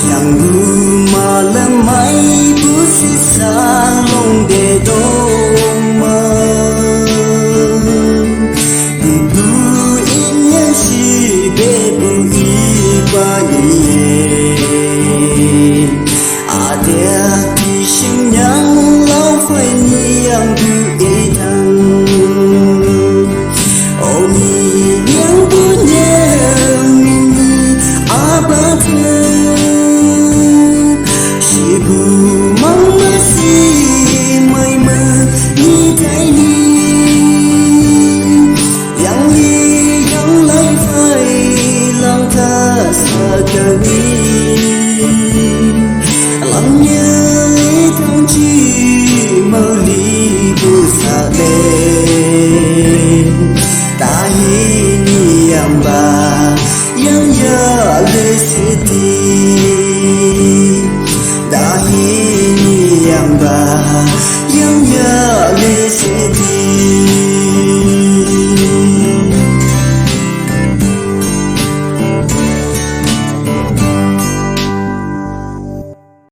Yang malam mai busi salong de doma Ibu inya si bebu ibani Ada kisah yang lau phải yang du idang Oh ni yang punya mini abad Ibu mama si mai mơ ni thay ni yang lại phải lang tha xa cờ ni lắng nhớ lý thăng chi mơ lý bu sa lên ta hi ni amba yang ya le siti Dahini yang ya le sedih